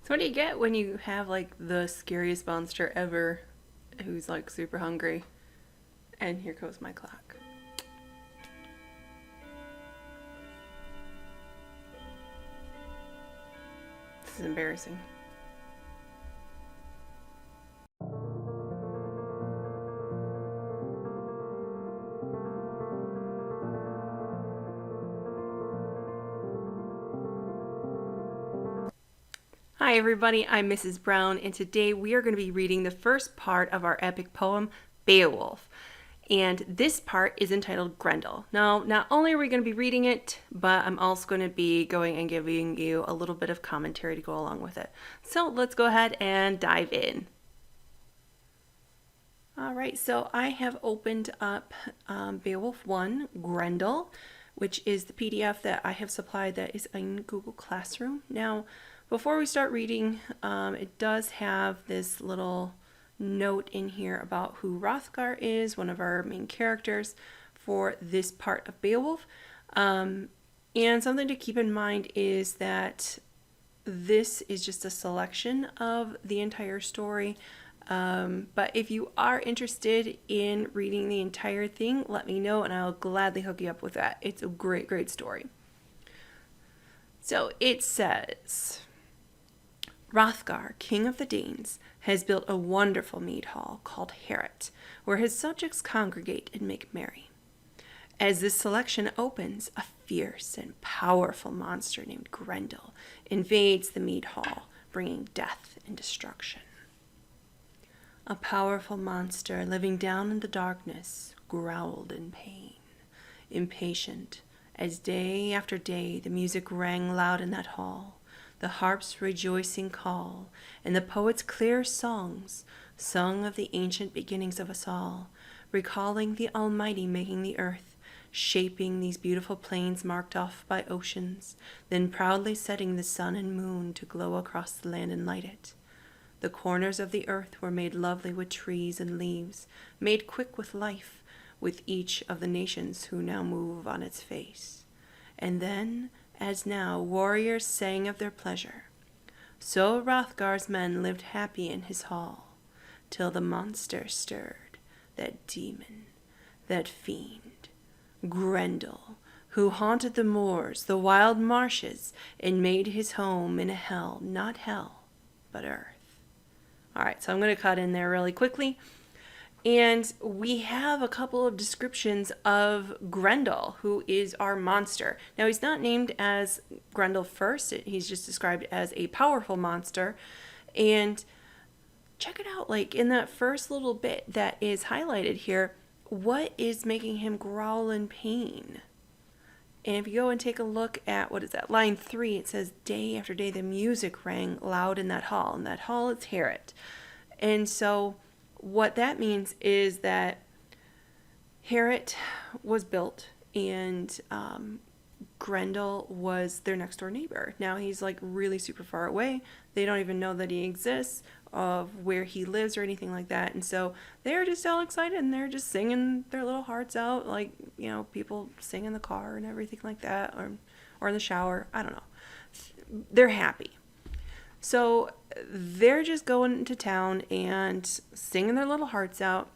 So what do you get when you have like the scariest monster ever who's like super hungry? And here goes my clock. This is embarrassing. Hi everybody, I'm Mrs. Brown, and today we are going to be reading the first part of our epic poem, Beowulf. And this part is entitled Grendel. Now, not only are we going to be reading it, but I'm also going to be going and giving you a little bit of commentary to go along with it. So let's go ahead and dive in. All right, so I have opened up Beowulf 1, Grendel, which is the PDF that I have supplied that is in Google Classroom. Now, before we start reading, it does have this little note in here about who Hrothgar is, one of our main characters for this part of Beowulf. And something to keep in mind is that this is just a selection of the entire story. But if you are interested in reading the entire thing, let me know and I'll gladly hook you up with that. It's a great, great story. So it says, Hrothgar, king of the Danes, has built a wonderful mead hall called Heorot, where his subjects congregate and make merry. As this selection opens, a fierce and powerful monster named Grendel invades the mead hall, bringing death and destruction. A powerful monster living down in the darkness growled in pain, impatient, as day after day the music rang loud in that hall, the harp's rejoicing call, and the poet's clear songs, sung of the ancient beginnings of us all, recalling the Almighty making the earth, shaping these beautiful plains marked off by oceans, then proudly setting the sun and moon to glow across the land and light it. The corners of the earth were made lovely with trees and leaves, made quick with life, with each of the nations who now move on its face. And then, as now, warriors sang of their pleasure. So Hrothgar's men lived happy in his hall, till the monster stirred, that demon, that fiend, Grendel, who haunted the moors, the wild marshes, and made his home in a hell, not hell, but earth. All right, so I'm going to cut in there really quickly. And we have a couple of descriptions of Grendel, who is our monster. Now, he's not named as Grendel first. He's just described as a powerful monster. And check it out, like in that first little bit that is highlighted here, what is making him growl in pain? And if you go and take a look at, what is that, line 3, it says, day after day the music rang loud in that hall. And that hall is Heorot. And so what that means is that Heorot was built and Grendel was their next door neighbor. Now he's like really super far away. They don't even know that he exists, of where he lives or anything like that. And so they're just all excited and they're just singing their little hearts out, like, you know, people sing in the car and everything like that, or in the shower. I don't know. They're happy. So they're just going to town and singing their little hearts out.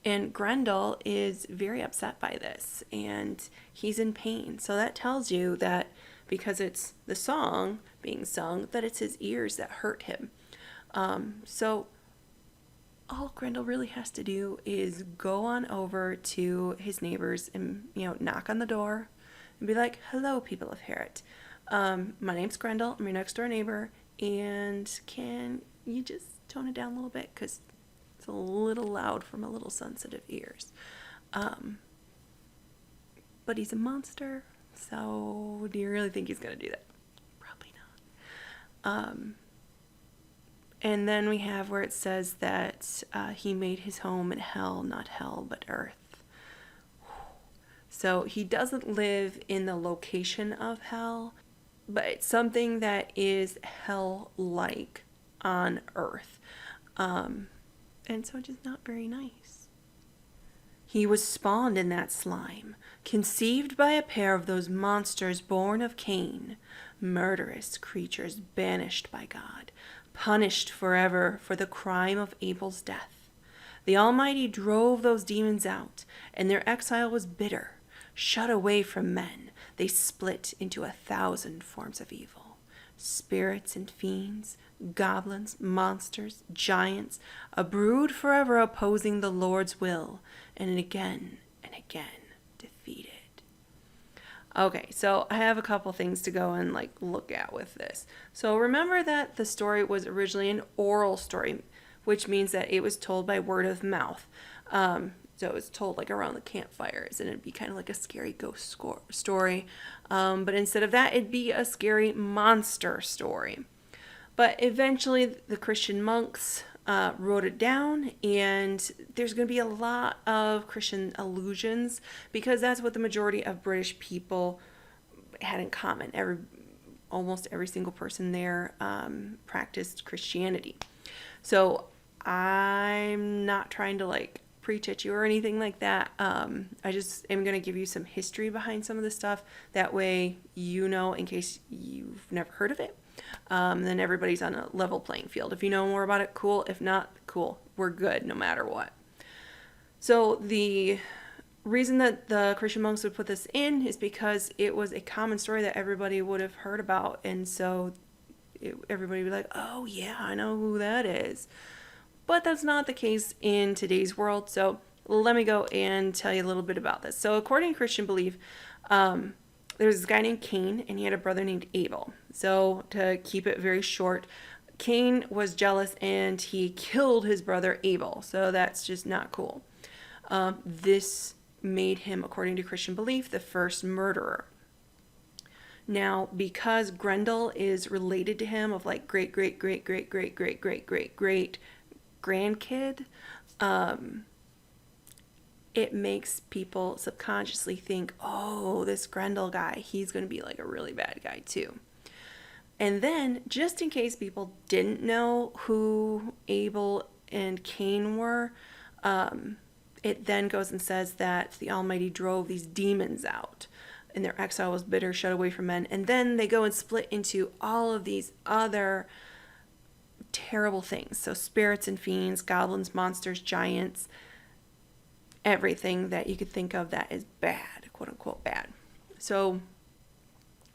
And Grendel is very upset by this and he's in pain. So that tells you that because it's the song being sung, that it's his ears that hurt him. So all Grendel really has to do is go on over to his neighbors and, you know, knock on the door and be like, hello, people of Heorot. My name's Grendel. I'm your next door neighbor. And can you just tone it down a little bit? Because it's a little loud for my little sensitive ears. But he's a monster. So do you really think he's going to do that? Probably not. And then we have where it says that he made his home in hell, not hell, but earth. So he doesn't live in the location of hell, but it's something that is hell-like on earth. And so just not very nice. He was spawned in that slime, conceived by a pair of those monsters born of Cain, murderous creatures banished by God, punished forever for the crime of Abel's death. The Almighty drove those demons out, and their exile was bitter. Shut away from men, they split into 1,000 forms of evil. Spirits and fiends, goblins, monsters, giants, a brood forever opposing the Lord's will, and again defeated. Okay, so I have a couple things to go and look at with this. So remember that the story was originally an oral story, which means that it was told by word of mouth. So it was told around the campfires, and it'd be kind of like a scary ghost story. But instead of that, it'd be a scary monster story. But eventually the Christian monks wrote it down, and there's going to be a lot of Christian allusions because that's what the majority of British people had in common. Almost every single person there practiced Christianity. So I'm not trying to preach at you or anything like that. I just am going to give you some history behind some of this stuff. That way in case you've never heard of it. Then everybody's on a level playing field. If you know more about it, cool. If not, cool. We're good no matter what. So the reason that the Christian monks would put this in is because it was a common story that everybody would have heard about. And so everybody would be like, oh yeah, I know who that is. But that's not the case in today's world. So let me go and tell you a little bit about this. So according to Christian belief, there was this guy named Cain, and he had a brother named Abel. So to keep it very short, Cain was jealous and he killed his brother Abel. So that's just not cool. This made him, according to Christian belief, the first murderer. Now, because Grendel is related to him of great grandkid, it makes people subconsciously think, oh, this Grendel guy, he's going to be a really bad guy too. And then, just in case people didn't know who Abel and Cain were, it then goes and says that the Almighty drove these demons out, and their exile was bitter, shut away from men. And then they go and split into all of these other terrible things. So spirits and fiends, goblins, monsters, giants, everything that you could think of that is bad, quote unquote bad. So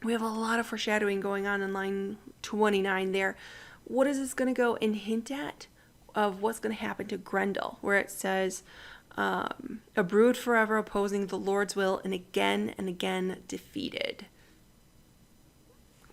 we have a lot of foreshadowing going on in line 29 there. What is this going to go and hint at of what's going to happen to Grendel, where it says a brood forever opposing the Lord's will and again defeated.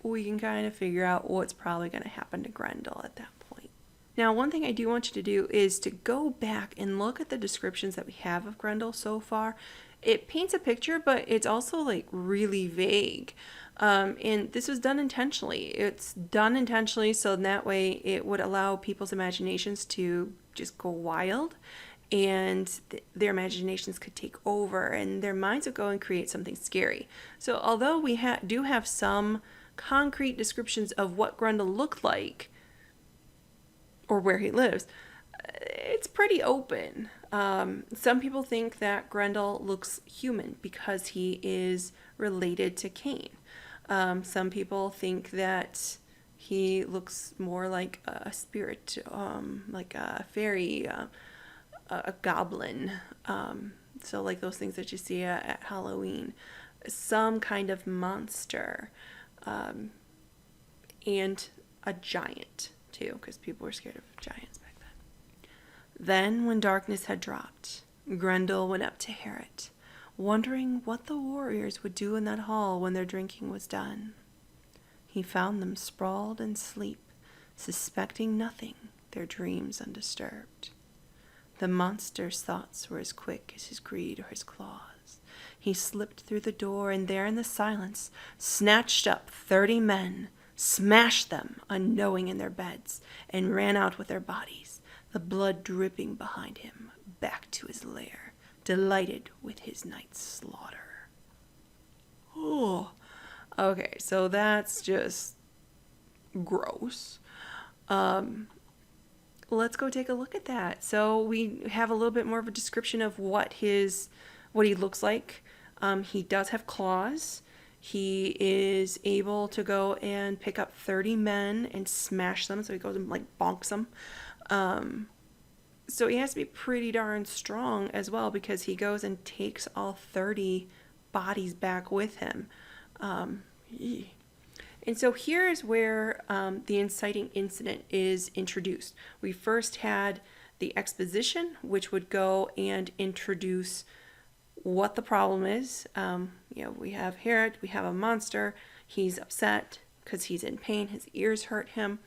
We can kind of figure out what's probably going to happen to Grendel at that point. Now, one thing I do want you to do is to go back and look at the descriptions that we have of Grendel so far. It paints a picture, but it's also really vague. And this was done intentionally. It's done intentionally so that way it would allow people's imaginations to just go wild, and their imaginations could take over and their minds would go and create something scary. So although we do have some concrete descriptions of what Grendel looked like or where he lives, it's pretty open. Some people think that Grendel looks human because he is related to Cain. Some people think that he looks more like a spirit, like a fairy, a goblin. So those things that you see at Halloween. Some kind of monster. And a giant too, because people were scared of giants back then. Then, when darkness had dropped, Grendel went up to Heorot, wondering what the warriors would do in that hall when their drinking was done. He found them sprawled in sleep, suspecting nothing, their dreams undisturbed. The monster's thoughts were as quick as his greed or his claws. He slipped through the door, and there in the silence snatched up 30 men, smashed them unknowing in their beds, and ran out with their bodies, the blood dripping behind him, back to his lair, delighted with his night's slaughter. Oh, okay, so that's just gross. let's go take a look at that. So we have a little bit more of a description of what he looks like. He does have claws. He is able to go and pick up 30 men and smash them. So he goes and like bonks them. So he has to be pretty darn strong as well, because he goes and takes all 30 bodies back with him. And so here's where the inciting incident is introduced. We first had the exposition, which would go and introduce what the problem is. We have Herod, we have a monster. He's upset because he's in pain. His ears hurt him.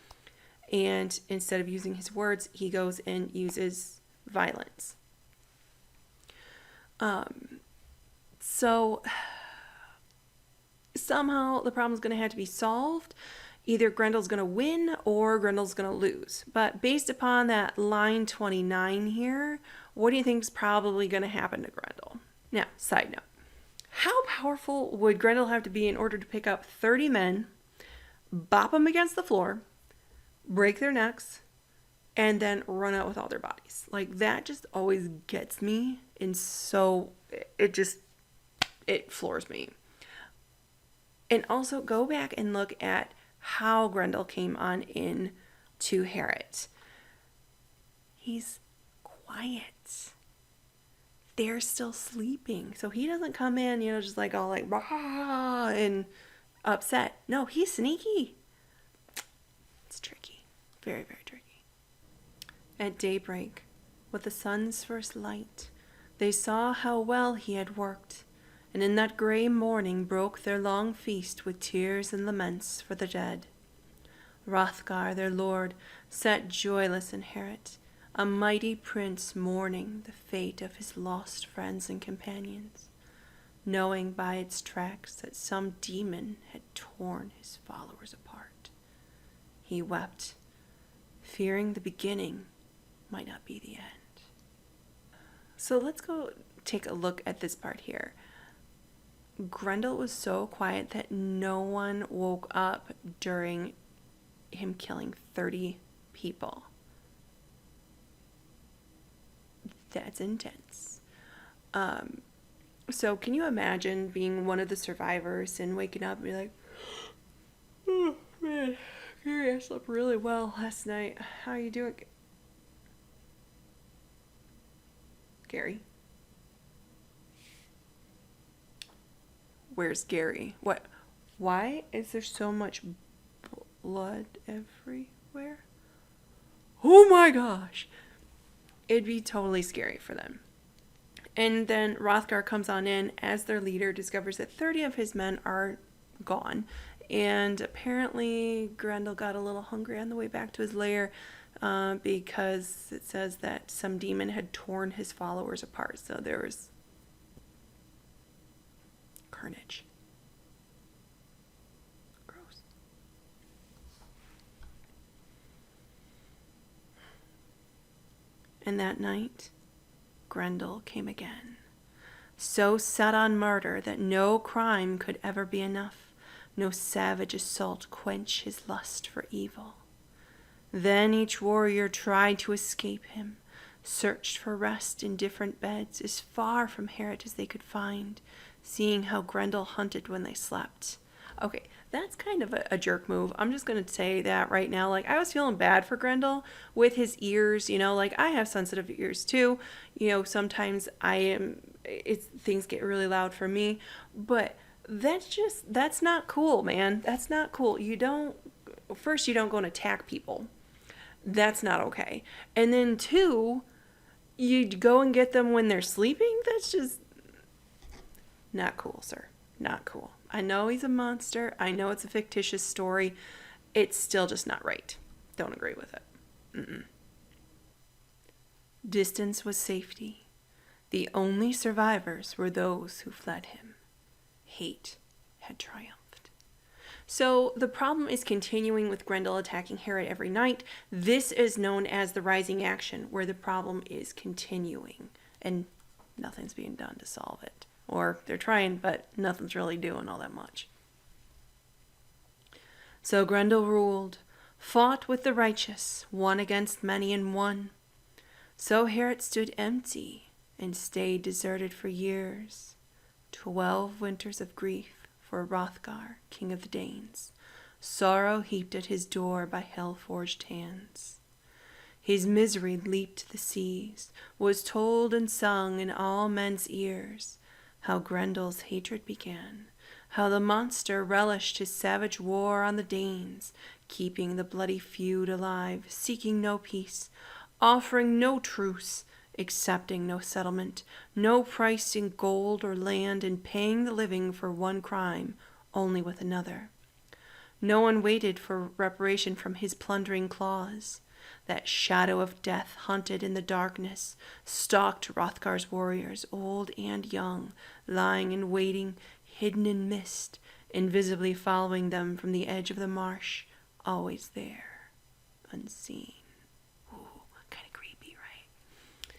And instead of using his words, he goes and uses violence. So somehow the problem's going to have to be solved. Either Grendel's going to win or Grendel's going to lose. But based upon that line 29 here, what do you think is probably going to happen to Grendel? Now, side note. How powerful would Grendel have to be in order to pick up 30 men, bop them against the floor, break their necks, and then run out with all their bodies? Like, that just always gets me, and so it floors me. And also go back and look at how Grendel came on in to Herod. He's quiet. They're still sleeping. So he doesn't come in, just like all like rah and upset. No, he's sneaky. It's tricky. Very, very tricky. At daybreak, with the sun's first light, they saw how well he had worked, and in that grey morning broke their long feast with tears and laments for the dead. Hrothgar, their lord, sat joyless in Herod, a mighty prince mourning the fate of his lost friends and companions, knowing by its tracks that some demon had torn his followers apart. He wept, fearing the beginning might not be the end. So let's go take a look at this part here. Grendel was so quiet that no one woke up during him killing 30 people. That's intense. So can you imagine being one of the survivors and waking up and be like, oh man, Gary, I slept really well last night. How are you doing? Gary? Where's Gary? What? Why is there so much blood everywhere? Oh my gosh. It'd be totally scary for them. And then Hrothgar comes on in as their leader, discovers that 30 of his men are gone. And apparently Grendel got a little hungry on the way back to his lair because it says that some demon had torn his followers apart. So there was carnage. Gross. And that night, Grendel came again, so set on murder that no crime could ever be enough, no savage assault quench his lust for evil. Then each warrior tried to escape him, searched for rest in different beds as far from Herod as they could find, seeing how Grendel hunted when they slept. Okay, that's kind of a jerk move. I'm just going to say that right now. Like, I was feeling bad for Grendel with his ears, like I have sensitive ears too. Sometimes things get really loud for me, but that's not cool, man. That's not cool. You don't go and attack people. That's not okay. And then 2, you go and get them when they're sleeping. That's just not cool, sir. Not cool. I know he's a monster. I know it's a fictitious story. It's still just not right. Don't agree with it. Mm-mm. Distance was safety. The only survivors were those who fled him. Hate had triumphed. So the problem is continuing with Grendel attacking Herod every night. This is known as the rising action, where the problem is continuing and nothing's being done to solve it. Or they're trying, but nothing's really doing all that much. So Grendel ruled, fought with the righteous, one against many and one. So Heorot stood empty and stayed deserted for years. 12 winters of grief for Hrothgar, king of the Danes, sorrow heaped at his door by hell-forged hands. His misery leaped the seas, was told and sung in all men's ears, how Grendel's hatred began, how the monster relished his savage war on the Danes, keeping the bloody feud alive, seeking no peace, offering no truce, accepting no settlement, no price in gold or land, and paying the living for one crime only with another. No one waited for reparation from his plundering claws. That shadow of death hunted in the darkness, stalked Hrothgar's warriors, old and young, lying in waiting, hidden in mist, invisibly following them from the edge of the marsh, always there, unseen. Ooh, kind of creepy, right?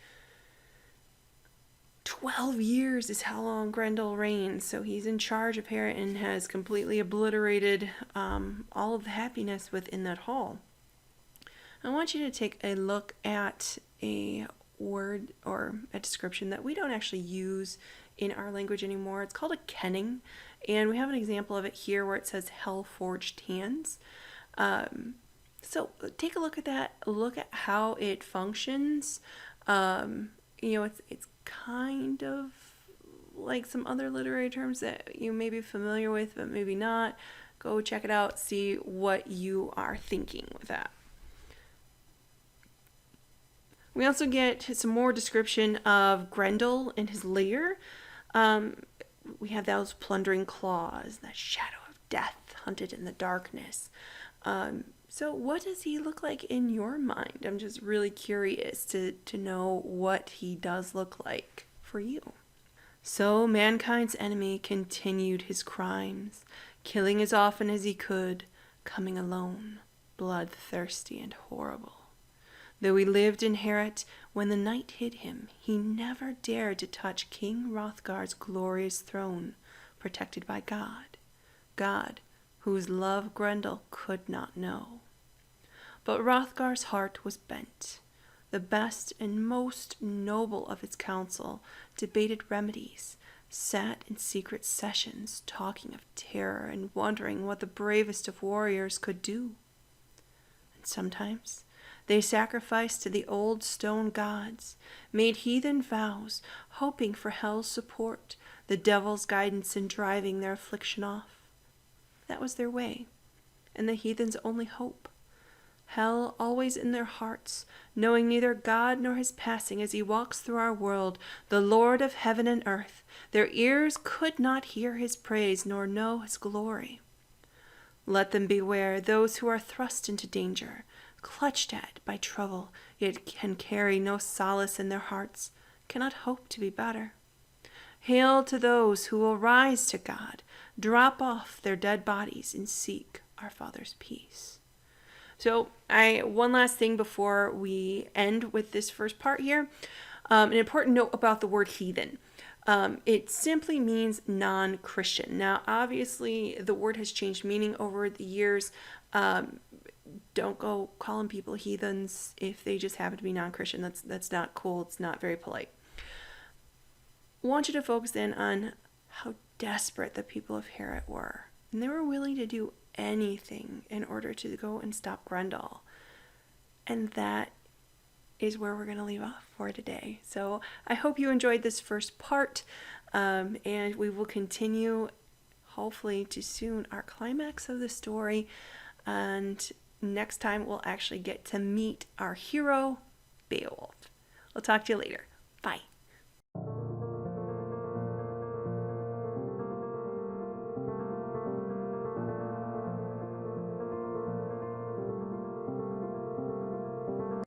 12 years is how long Grendel reigns, so he's in charge of Heorot and has completely obliterated all of the happiness within that hall. I want you to take a look at a word or a description that we don't actually use in our language anymore. It's called a kenning, and we have an example of it here where it says hell-forged hands. So take a look at that. Look at how it functions. It's kind of like some other literary terms that you may be familiar with, but maybe not. Go check it out. See what you are thinking with that. We also get some more description of Grendel and his lair. We have those plundering claws, that shadow of death hunted in the darkness. So what does he look like in your mind? I'm just really curious to know what he does look like for you. So mankind's enemy continued his crimes, killing as often as he could, coming alone, bloodthirsty and horrible. Though he lived in Heorot, when the night hid him, he never dared to touch King Hrothgar's glorious throne, protected by God, whose love Grendel could not know. But Hrothgar's heart was bent. The best and most noble of his council debated remedies, sat in secret sessions, talking of terror and wondering what the bravest of warriors could do. And sometimes they sacrificed to the old stone gods, made heathen vows, hoping for hell's support, the devil's guidance in driving their affliction off. That was their way, and the heathen's only hope. Hell always in their hearts, knowing neither God nor his passing as he walks through our world, the Lord of heaven and earth. Their ears could not hear his praise nor know his glory. Let them beware those who are thrust into danger, clutched at by trouble, yet can carry no solace in their hearts, cannot hope to be better. Hail to those who will rise to God, drop off their dead bodies, and seek our Father's peace. So, one last thing before we end with this first part here. An important note about the word heathen. It simply means non-Christian. Now, obviously, the word has changed meaning over the years. Don't go calling people heathens if they just happen to be non-Christian. That's not cool. It's not very polite. I want you to focus in on how desperate the people of Heorot were. And they were willing to do anything in order to go and stop Grendel. And that is where we're going to leave off for today. So I hope you enjoyed this first part. And we will continue, hopefully, to soon our climax of the story. And next time we'll actually get to meet our hero, Beowulf. I'll talk to you later.